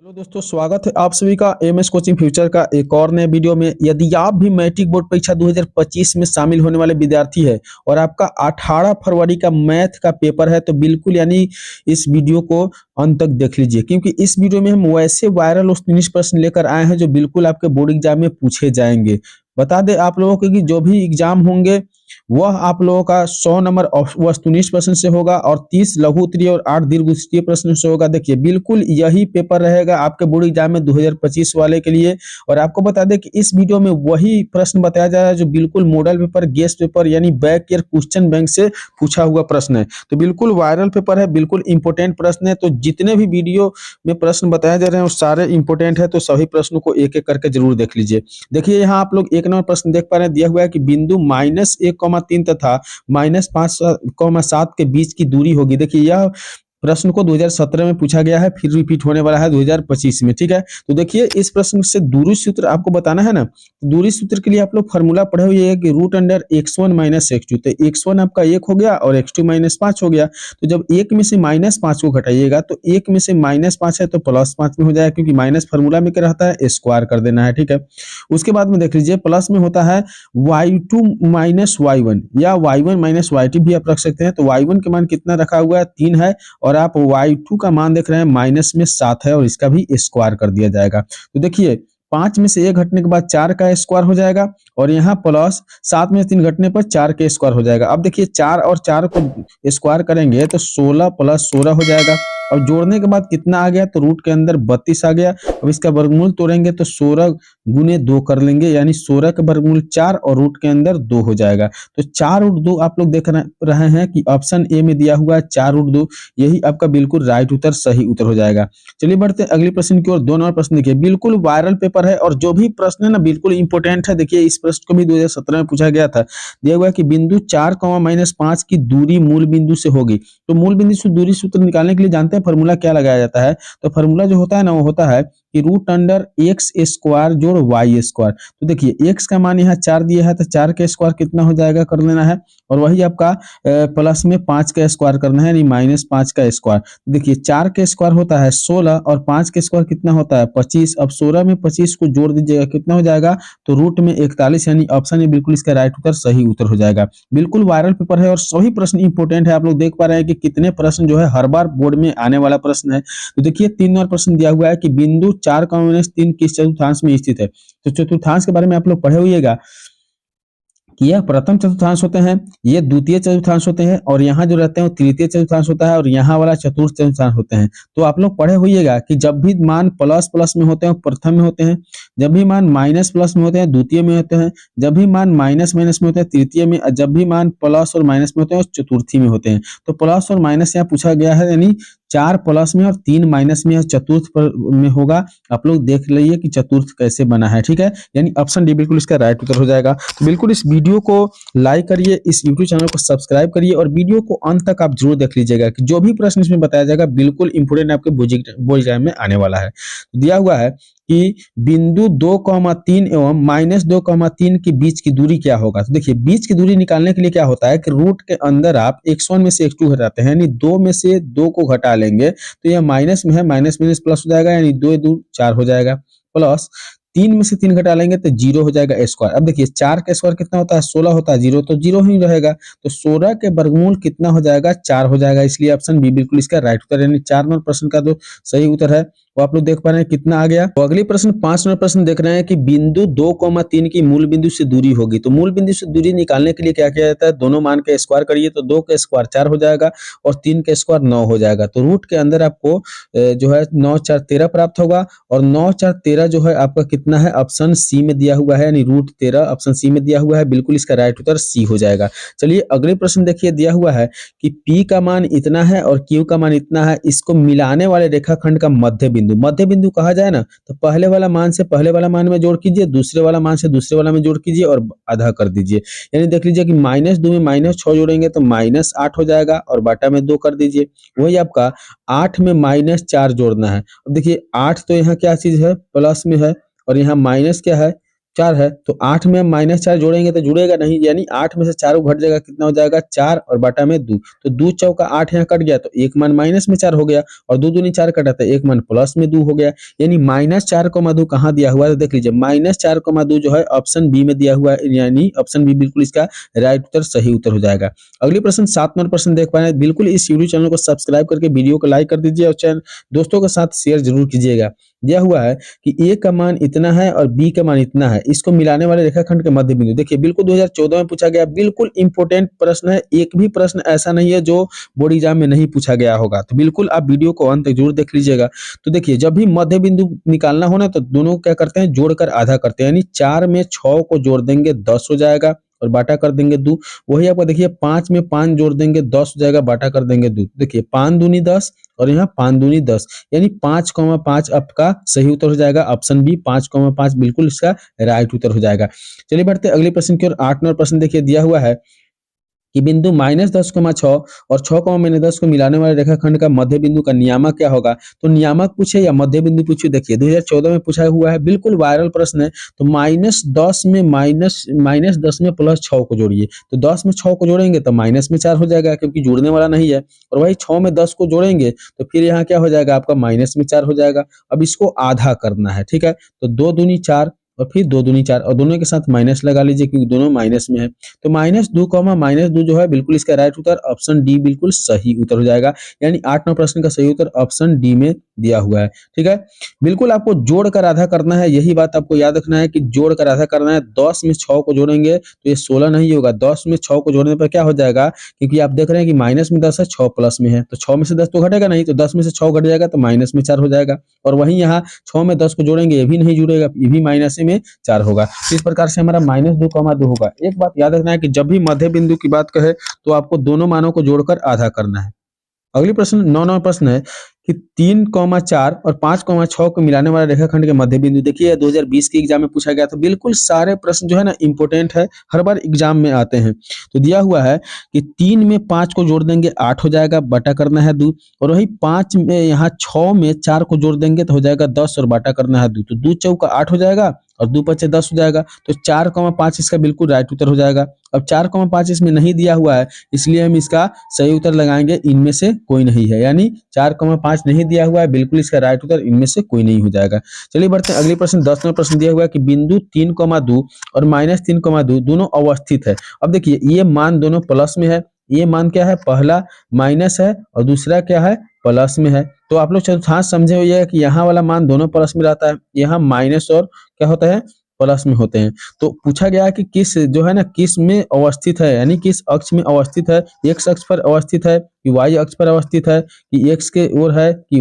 Hello दोस्तों, स्वागत है आप सभी का एमएस कोचिंग फ्यूचर का एक और नए वीडियो में। यदि आप भी मैट्रिक बोर्ड परीक्षा 2025 में शामिल होने वाले विद्यार्थी है और आपका 18 फरवरी का मैथ का पेपर है तो बिल्कुल यानी इस वीडियो को अंत तक देख लीजिए, क्योंकि इस वीडियो में हम वैसे वायरल और 19 प्रश्न लेकर आए हैं जो बिल्कुल आपके बोर्ड एग्जाम में पूछे जाएंगे। बता दें आप लोगों को कि जो भी एग्जाम होंगे वह आप लोगों का 100 नंबर वस्तुनिष्ठ प्रश्न से होगा और 30 लघु उत्तरीय और 8 दीर्घ उत्तरीय प्रश्न से होगा। देखिए बिल्कुल यही पेपर रहेगा आपके बोर्ड एग्जाम में 2025 वाले के लिए। और आपको बता दें कि इस वीडियो में वही प्रश्न बताया जा रहा है जो बिल्कुल मॉडल पेपर, गेस्ट पेपर यानी बैक ईयर क्वेश्चन बैंक से पूछा हुआ प्रश्न है। तो बिल्कुल वायरल पेपर है, बिल्कुल इंपोर्टेंट प्रश्न है। तो जितने भी वीडियो में प्रश्न बताए जा रहे हैं वो सारे इंपोर्टेंट है, तो सभी प्रश्नों को एक एक करके जरूर देख लीजिए। देखिए यहाँ आप लोग एक नंबर प्रश्न देख पा रहे हैं, दिया हुआ है कि बिंदु -1,3 तथा -5,7 के बीच की दूरी होगी। देखिए यह प्रश्न को 2017 में पूछा गया है, फिर रिपीट होने वाला है 2025 में। ठीक है, तो देखिए इस प्रश्न से दूरी सूत्र आपको बताना है ना। दूरी सूत्र के लिए आप लोग फॉर्मूला पढ़े हुए है कि √x1 - x2। तो x1 आपका 1 हो गया और x2 -5 हो गया। तो जब 1 में से -5 को घटाइएगा तो 1 में से -5 है तो +5 में हो जाएगा, क्योंकि माइनस फार्मूला में क्या रहता है, स्क्वायर कर देना है। ठीक है, उसके बाद में देख लीजिए प्लस में होता है y2 - y1 या y1 - y2 भी आप रख सकते हैं। तो y1 के मान कितना रखा हुआ है, 3 है, और आप y2 का मान देख रहे हैं माइनस में 7 है और इसका भी स्क्वायर कर दिया जाएगा। तो देखिए 5 में से 1 घटने के बाद 4 का स्क्वायर हो जाएगा और यहाँ प्लस 7 में से 3 घटने पर 4 के स्क्वायर हो जाएगा। अब देखिए 4 और 4 को स्क्वायर करेंगे तो 16 + 16 हो जाएगा और जोड़ने के बाद कितना आ गया, तो रूट के अंदर 32 आ गया। अब इसका वर्गमूल तोड़ेंगे तो 16 गुने 2 कर लेंगे, यानी 16 का वर्गमूल 4 और रूट के अंदर 2 हो जाएगा। तो 4√2 आप लोग देख रहे हैं कि ऑप्शन ए में दिया हुआ है 4√2, यही आपका बिल्कुल राइट उत्तर, सही उत्तर हो जाएगा। चलिए बढ़ते हैं अगले प्रश्न की ओर। 2 नंबर प्रश्न देखिए, बिल्कुल वायरल पेपर है और जो भी प्रश्न है ना बिल्कुल इंपोर्टेंट है। देखिए इस प्रश्न को भी 2017 में पूछा गया था। दिया हुआ है कि बिंदु 4, -5 की दूरी मूल बिंदु से होगी। तो मूल बिंदु से दूरी सूत्र निकालने के लिए जानते हैं फॉर्मूला क्या लगाया जाता है। तो फॉर्मूला जो होता है ना वो होता है कि √x² जोड़ y²। तो देखिए x का मान यहाँ 4 दिया है तो 4 का स्क्वायर कितना हो जाएगा कर लेना है, और वही आपका प्लस में 5 का स्क्वायर करना है, यानी -5 का स्क्वायर। देखिए 4 का स्क्वायर होता है 16 और 5 का स्क्वायर कितना होता है 25। अब 16 में 25 को जोड़ दीजिएगा, कितना हो जाएगा, तो रूट में 41, यानी ऑप्शन ए बिल्कुल इसका राइट उत्तर, सही उत्तर हो जाएगा। बिल्कुल वायरल पेपर है और सभी प्रश्न इंपोर्टेंट है। आप लोग देख पा रहे हैं कि कितने प्रश्न जो है हर बार बोर्ड में आने वाला प्रश्न है। तो देखिए 3 नंबर प्रश्न दिया हुआ है कि बिंदु 4, किस चतुर्थांश में स्थित है। तो चतुर्थांश के बारे में आप लोग पढ़े होइएगा कि यह प्रथम चतुर्थांश होते हैं, ये द्वितीय चतुर्थांश होते हैं, और यहाँ जो रहते हैं वो तृतीय चतुर्थांश होता है, और यहाँ वाला चतुर्थ चतुर्थांश होते हैं। तो आप लोग पढ़े होइएगा कि जब भी मान प्लस प्लस में होते हैं प्रथम में होते हैं, जब भी मान माइनस प्लस में होते हैं द्वितीय में होते हैं, जब भी मान माइनस माइनस में होते हैं तृतीय में, और जब भी मान प्लस और माइनस में होते हैं चतुर्थी में होते हैं। तो प्लस और माइनस यहाँ पूछा गया है, यानी 4 प्लस में और 3 माइनस में, चतुर्थ में होगा। आप लोग देख लीजिए कि चतुर्थ कैसे बना है। ठीक है, यानी ऑप्शन डी बिल्कुल इसका राइट उत्तर हो जाएगा। तो बिल्कुल इस वीडियो को लाइक करिए, इस यूट्यूब चैनल को सब्सक्राइब करिए और वीडियो को अंत तक आप जरूर देख लीजिएगा कि जो भी प्रश्न इसमें बताया जाएगा बिल्कुल इंपोर्टेंट आपके बोर्ड एग्जाम में आने वाला है। दिया हुआ है कि बिंदु 2,3 एवं -2,3 के बीच की दूरी क्या होगा। तो देखिए बीच की दूरी निकालने के लिए क्या होता है कि रूट के अंदर आप x1 में से x2 घटाते हैं, यानी 2 में से 2 को घटा लेंगे तो यह माइनस में है, माइनस माइनस प्लस हो जाएगा, यानी 2 2 4 हो जाएगा, प्लस 3 में से 3 घटा लेंगे तो 0 हो जाएगा स्क्वायर। अब देखिए 4 का स्क्वायर कितना होता है 16 होता है, 0 तो 0 ही रहेगा। तो 16 के वर्गमूल कितना हो जाएगा 4 हो जाएगा, इसलिए ऑप्शन बी बिल्कुल इसका राइट उत्तर, यानी 4 नंबर प्रश्न का जो सही उत्तर है वो आप लोग देख पा रहे हैं कितना आ गया। तो अगली प्रश्न 5 नंबर प्रश्न देख रहे हैं कि बिंदु 2,3 की मूल बिंदु से दूरी होगी। तो मूल बिंदु से दूरी निकालने के लिए क्या किया जाता है, दोनों मान का स्क्वायर करिए तो 2 का स्क्वायर 4 हो जाएगा और 3 का स्क्वायर 9 हो जाएगा। तो रूट के अंदर आपको जो है 9 4 13 प्राप्त होगा, और 9 4 13 जो है आपका कितना है, ऑप्शन सी में दिया हुआ है, यानी √13 ऑप्शन सी में दिया हुआ है, बिल्कुल इसका राइट उत्तर सी हो जाएगा। चलिए अगले प्रश्न देखिए, दिया हुआ है कि P का मान इतना है और Q का मान इतना है, इसको मिलाने वाले रेखाखंड का मध्य बिंदु कहा जाए ना, तो पहले वाला मान से पहले वाला मान में जोड़ कीजिए, दूसरे वाला मान से दूसरे वाला में जोड़ कीजिए और आधा कर दीजिए। यानी देख लीजिए कि -2 में -6 जोड़ेंगे तो -8 हो जाएगा और बाटा में 2 कर दीजिए। वही आपका 8 में -4 जोड़ना है। अब देखिए 8 तो यहाँ क्या चीज है, प्लस में है, और यहाँ माइनस क्या है, 4 है, तो 8 में -4 जोड़ेंगे तो जुड़ेगा नहीं, यानी 8 में से 4 घट जाएगा, कितना हो जाएगा 4 और बटा में 2, तो 2 चौका 8 यहाँ कट गया, तो एक मान माइनस में 4 हो गया और 2 दूनी 4 कटा तो एक मान प्लस में 2 हो गया, यानी -4,2 कहाँ दिया हुआ है तो देख लीजिए -4,2 जो है ऑप्शन बी में दिया हुआ है, यानी ऑप्शन बी बिल्कुल इसका राइट उत्तर सही उत्तर हो जाएगा। अगली प्रश्न 7 नंबर प्रश्न देख पा रहे हैं, बिल्कुल इस यूट्यूब चैनल को सब्सक्राइब करके वीडियो को लाइक कर दीजिए और चैनल दोस्तों के साथ शेयर जरूर कीजिएगा। दिया हुआ है कि ए का मान इतना है और बी का मान इतना है, इसको मिलाने वाले रेखाखंड के मध्य बिंदु। देखिए बिल्कुल 2014 में पूछा गया, बिल्कुल इंपॉर्टेंट प्रश्न है, एक भी प्रश्न ऐसा नहीं है जो बोर्ड एग्जाम में नहीं पूछा गया होगा, तो बिल्कुल आप वीडियो को अंत तक जरूर देख लीजिएगा। तो देखिए जब भी मध्य बिंदु निकालना हो ना तो दोनों क्या करते हैं, जोड़कर आधा करते हैं, यानी 4 में 6 को जोड़ देंगे 10 हो जाएगा और बाटा कर देंगे 2। वही आपको देखिए 5 में 5 जोड़ देंगे 10 हो जाएगा, बाटा कर देंगे 2। देखिए 5 दूनी 10 और यहाँ 5 दूनी 10, यानी 5,5 आपका सही उत्तर हो जाएगा, ऑप्शन बी 5,5 बिल्कुल इसका राइट उत्तर हो जाएगा। चलिए बढ़ते अगले प्रश्न की ओर। 8 नंबर प्रश्न देखिए दिया हुआ है कि बिंदु -10,6 और 6,10 को मिलाने वाले रेखाखंड का मध्य बिंदु का नियामक क्या होगा। तो नियामक पूछे या मध्य बिंदु पूछे, देखिए 2014 में पूछा हुआ है, बिल्कुल वायरल प्रश्न है। तो -10 में -10 में +6 को जोड़िए, तो 10 में 6 को जोड़ेंगे तो माइनस में 4 हो जाएगा क्योंकि जुड़ने वाला नहीं है, और वही 6 में 10 को जोड़ेंगे तो फिर यहाँ क्या हो जाएगा आपका माइनस में 4 हो जाएगा। अब इसको आधा करना है, ठीक है, तो 2 दूनी 4 और फिर 2 दूनी 4 और दोनों के साथ माइनस लगा लीजिए क्योंकि दोनों माइनस में है, तो -2, जो है बिल्कुल इसका राइट उत्तर ऑप्शन डी बिल्कुल सही उत्तर हो जाएगा, यानी 8 नंबर प्रश्न का सही उत्तर ऑप्शन डी में दिया हुआ है। ठीक है, बिल्कुल आपको जोड़कर आधा करना है, यही बात आपको याद रखना है कि जोड़कर आधा करना है। 10 में 6 को जोड़ेंगे तो ये 16 नहीं होगा, 10 में 6 को जोड़ने पर क्या हो जाएगा, क्योंकि आप देख रहे हैं कि माइनस में 10 है, 6 प्लस में है, तो 6 में से 10 तो घटेगा नहीं, तो 10 में से 6 घट जाएगा तो माइनस में 4 हो जाएगा, और वहीं यहाँ 6 में 10 को जोड़ेंगे, ये भी नहीं जुड़ेगा, ये भी माइनस में 4 होगा। इस प्रकार से हमारा -2,2 होगा। एक बात याद रखना है कि जब भी मध्य बिंदु की बात कहे तो आपको दोनों मानों को जोड़कर आधा करना है। अगली प्रश्न 9 नंबर प्रश्न है कि 3,4 और 5,6 को मिलाने वाला रेखाखंड के मध्य बिंदु। देखिए 2020 के एग्जाम में पूछा गया था, बिल्कुल सारे प्रश्न जो है ना इंपॉर्टेंट है, हर बार एग्जाम में आते हैं। तो दिया हुआ है कि 3 में 5 को जोड़ देंगे 8 हो जाएगा, बाटा करना है 2, और वही 5 में यहाँ 6 में 4 को जोड़ देंगे तो हो जाएगा 10 और बाटा करना है 2, तो 2 चौका 8 हो जाएगा और 2 पचे 10 हो जाएगा, तो 4,5 इसका बिल्कुल राइट उत्तर हो जाएगा। अब 4,5 इसमें नहीं दिया हुआ है, इसलिए हम इसका सही उत्तर लगाएंगे इनमें से कोई नहीं है, यानी 4,5 नहीं दिया हुआ है, बिल्कुल इसका राइट उत्तर इनमें से कोई नहीं हो जाएगा। चलिए बढ़ते हैं अगले प्रश्न। 10 नंबर प्रश्न दिया हुआ है कि बिंदु 3,2 और -3,2 दोनों अवस्थित है। अब देखिए ये मान दोनों प्लस में है, ये मान क्या है, पहला माइनस है और दूसरा क्या है, प्लस में है। तो आप लोग चतुर्थांश समझे हुए कि यहाँ वाला मान दोनों प्लस में रहता है, यहाँ माइनस और क्या होता है, प्लस में होते हैं। तो पूछा गया है कि किस जो है ना किस में अवस्थित है, यानी किस अक्ष में अवस्थित है, एक्स अक्ष पर अवस्थित है कि वाई अक्ष पर अवस्थित है कि एक्स के ओर है कि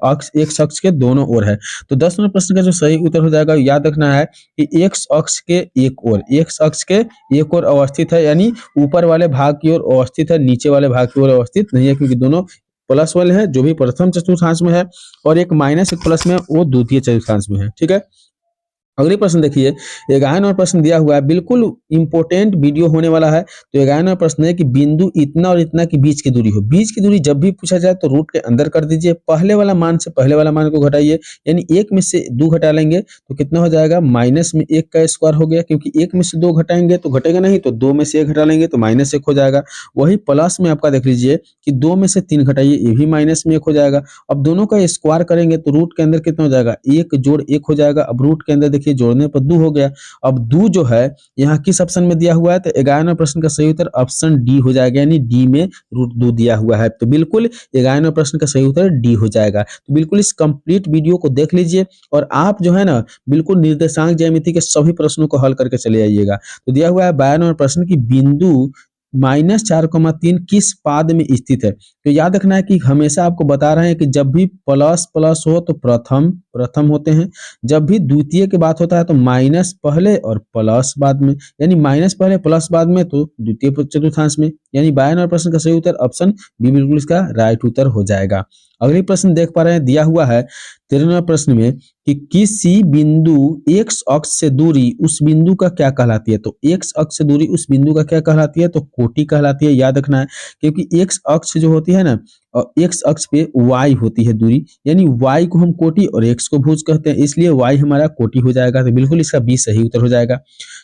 अक्ष एक्स अक्ष के दोनों ओर है। तो 10 नंबर प्रश्न का जो सही उत्तर हो जाएगा, याद रखना है कि एक्स अक्ष के एक ओर, एक्स अक्ष के एक ओर अवस्थित है, यानी ऊपर वाले भाग की ओर अवस्थित है, नीचे वाले भाग की ओर अवस्थित नहीं है, क्योंकि दोनों प्लस वाले हैं, जो भी प्रथम चतुर्थांश में है, और एक माइनस एक प्लस में वो द्वितीय चतुर्थांश में है। ठीक है, अगले प्रश्न देखिए, 11 नंबर प्रश्न दिया हुआ है, बिल्कुल इंपॉर्टेंट वीडियो होने वाला है। तो 11 नंबर प्रश्न है कि बिंदु इतना और इतना की बीच की दूरी हो। बीच की दूरी जब भी पूछा जाए तो रूट के अंदर कर दीजिए, पहले वाला मान से पहले वाला मान को घटाइए, यानी 1 में से 2 घटा लेंगे तो कितना हो जाएगा, माइनस में 1 का स्क्वायर हो गया, क्योंकि 1 में से 2 घटाएंगे तो घटेगा नहीं, तो 2 में से 1 घटा लेंगे तो -1 हो जाएगा। वही प्लस में आपका देख लीजिए कि 2 में से 3 घटाइए, ये भी -1 हो जाएगा। अब दोनों का स्क्वायर करेंगे तो रूट के अंदर कितना हो जाएगा, 1 जोड़ 1 हो जाएगा। अब रूट के अंदर देखिए जोड़ने पर 2 हो गया। अब 2 जो है यहाँ किस ऑप्शन में दिया हुआ है, तो 11वें प्रश्न का सही उत्तर ऑप्शन डी हो जाएगा, यानी डी में √2 दिया हुआ है। तो बिल्कुल 11वें प्रश्न का सही उत्तर डी हो जाएगा। तो बिल्कुल इस कंप्लीट वीडियो को देख लीजिए और आप जो है ना बिल्कुल निर्देशांक ज्यामिति के सभी प्रश्नों को हल करके चले आइएगा। तो दिया हुआ है 92वें प्रश्न की बिंदु -4,3 किस पाद में स्थित है। तो याद रखना है कि हमेशा आपको बता रहे हैं कि जब भी प्लस प्लस हो तो प्रथम होते हैं, जब भी द्वितीय की बात होता है तो माइनस पहले और प्लस बाद में, यानी माइनस पहले प्लस बाद में तो द्वितीय चतुर्थांश में, यानी 92 प्रश्न का सही उत्तर ऑप्शन बी बिल्कुल इसका राइट उत्तर हो जाएगा। अगली प्रश्न देख पा रहे हैं, दिया हुआ है 13वें प्रश्न में कि किसी बिंदु एक्स अक्ष से दूरी उस बिंदु का क्या कहलाती है। तो एक्स अक्ष से दूरी उस बिंदु का क्या कहलाती है, तो कोटि कहलाती है। याद रखना है क्योंकि एक्स अक्ष जो होती है ना, और एक्स अक्ष पे y होती है दूरी, यानी y को हम कोटि और x को भुज कहते हैं, इसलिए y हमारा कोटि हो जाएगा। तो बिल्कुल इसका बी सही उत्तर हो जाएगा।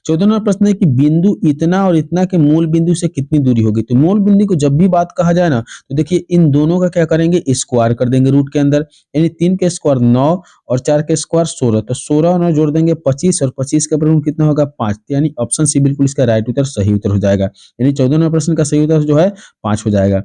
14वां प्रश्न है कि बिंदु इतना और इतना के मूल बिंदु से कितनी दूरी होगी। तो मूल बिंदु को जब भी बात कहा जाए ना, तो देखिए इन दोनों का क्या करेंगे, स्क्वायर कर देंगे रूट के अंदर, यानी 3 के स्क्वायर 9 और 4 के स्क्वायर 16। तो 16 और 9 जोड़ देंगे 25 और 25 का वर्गमूल कितना होगा 5, यानी ऑप्शन सी बिल्कुल इसका राइट उत्तर सही उत्तर हो जाएगा। यानी 14वां प्रश्न का सही उत्तर जो है 5 हो जाएगा।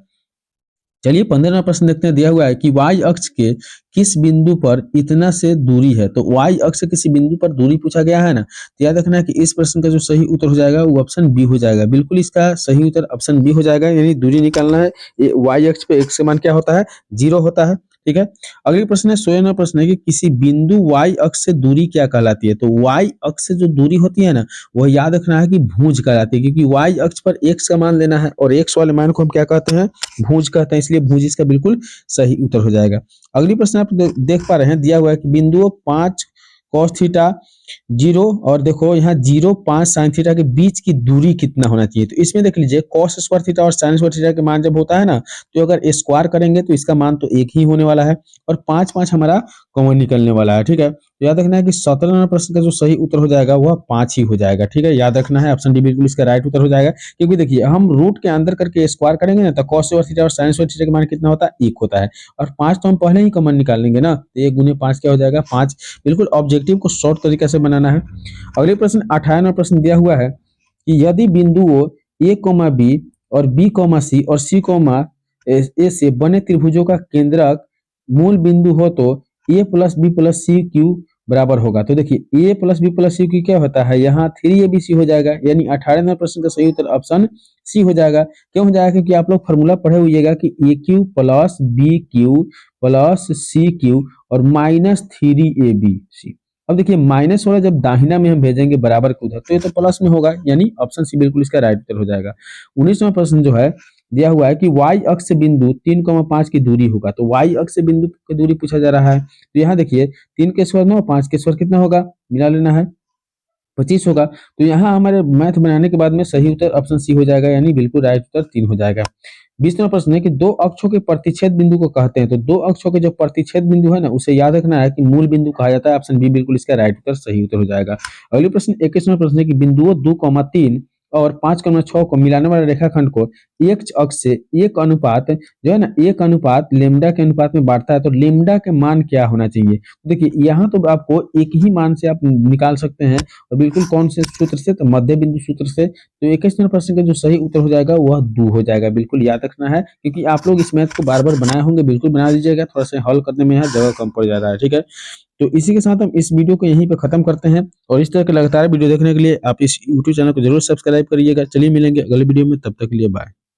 चलिए 15वां प्रश्न देखते हैं। दिया हुआ है कि y अक्ष के किस बिंदु पर इतना से दूरी है। तो y अक्ष से किसी बिंदु पर दूरी पूछा गया है ना, तो याद रखना है कि इस प्रश्न का जो सही उत्तर हो जाएगा वो ऑप्शन बी हो जाएगा। बिल्कुल इसका सही उत्तर ऑप्शन बी हो जाएगा, यानी दूरी निकालना है। y अक्ष पे x का मान क्या होता है, 0 होता है। ठीक है, अगली प्रश्न है 16वां प्रश्न है कि किसी बिंदु y अक्ष से दूरी क्या कहलाती है। तो y अक्ष से जो दूरी होती है ना, वह याद रखना है कि भुज कहलाती है, क्योंकि y अक्ष पर x का मान लेना है और x वाले मान को हम क्या कहते हैं, भुज कहते हैं, इसलिए भुज इसका बिल्कुल सही उत्तर हो जाएगा। अगली प्रश्न आप देख पा रहे हैं, दिया हुआ है कि बिंदुओं 5 cos थीटा 0 और देखो यहाँ 0 5 sin थीटा के बीच की दूरी कितना होना चाहिए। तो इसमें देख लीजिए cos स्क्वायर थीटा और sin स्क्वायर थीटा के मान जब होता है ना, तो अगर स्क्वायर करेंगे तो इसका मान तो एक ही होने वाला है और 5 5 हमारा कॉमन निकलने वाला है। ठीक है, तो याद रखना है कि 17वां प्रश्न का जो सही उत्तर हो जाएगा वह 5 ही हो जाएगा। ठीक है, याद रखना है ऑप्शन डी बिल्कुल इसका राइट उत्तर हो जाएगा, क्योंकि देखिए हम रूट के अंदर करके स्क्वायर करेंगे ना, तो cos स्क्वायर थीटा और sin स्क्वायर थीटा का मान कितना होता है, 1 होता है और 5 तो हम पहले ही कॉमन निकाल लेंगे ना, तो 1 गुने 5 क्या हो जाएगा 5। बिल्कुल ऑब्जेक्टिव को शॉर्ट तरीके से बनाना है। अगले प्रश्न 58वां प्रश्न दिया हुआ है कि यदि बिंदुओं a, b और b, c और c, a से बने त्रिभुजों का केंद्रक मूल बिंदु हो तो a plus B plus C Q बराबर होगा। तो देखिए a plus B plus C Q क्या होता है, यहाँ 3abc हो जाएगा, यानी 18वें प्रश्न का सही उत्तर ऑप्शन सी हो जाएगा। क्यों हो जाएगा, क्योंकि आप लोग फॉर्मूला पढ़े हुइएगा कि A cube plus B cube plus C cube और माइनस 3abc। अब देखिए माइनस वाला जब दाहिना में हम भेजेंगे बराबर के उधर, तो ये तो प्लस में होगा, यानी ऑप्शन सी बिल्कुल इसका राइट उत्तर हो जाएगा। 19वां प्रश्न जो है दिया हुआ है कि y अक्ष से बिंदु 3,5 की दूरी होगा। तो y अक्ष से बिंदु की दूरी पूछा जा रहा है, तो यहाँ देखिए 3 के स्क्वायर 9, 5 के स्क्वायर कितना होगा, मिला लेना है 25 होगा। तो यहाँ हमारे मैथ बनाने के बाद में सही उत्तर ऑप्शन सी हो जाएगा, यानी बिल्कुल राइट उत्तर 3 हो जाएगा। 20वां प्रश्न है कि दो अक्षों के प्रतिच्छेद बिंदु को कहते हैं। तो दो अक्षों के जो प्रतिच्छेद बिंदु है ना, उसे याद रखना है कि मूल बिंदु कहा जाता है। ऑप्शन बी बिल्कुल इसका राइट उत्तर सही उत्तर हो जाएगा। अगले प्रश्न 21वां प्रश्न है कि बिंदुओं 2,3 और 5,6 को मिलाने वाले रेखाखंड को एक अक्ष से एक अनुपात जो है ना, एक अनुपात लेमडा के अनुपात में बांटता है, तो लेमडा के मान क्या होना चाहिए। तो देखिए यहाँ तो आपको एक ही मान से आप निकाल सकते हैं, और बिल्कुल कौन से सूत्र से, तो मध्य बिंदु सूत्र से। तो 21वां प्रश्न का जो सही उत्तर हो जाएगा वह 2 हो जाएगा। बिल्कुल याद रखना है, क्योंकि आप लोग इस मैथ को बार बार बनाए होंगे, बिल्कुल बना दीजिएगा, थोड़ा सा हल करने में यहाँ जगह कम पड़ जाता है। ठीक है, तो इसी के साथ हम इस वीडियो को यहीं पे खत्म करते हैं, और इस तरह के लगातार वीडियो देखने के लिए आप इस यूट्यूब चैनल को जरूर सब्सक्राइब करिएगा। चलिए मिलेंगे अगले वीडियो में, तब तक के लिए बाय।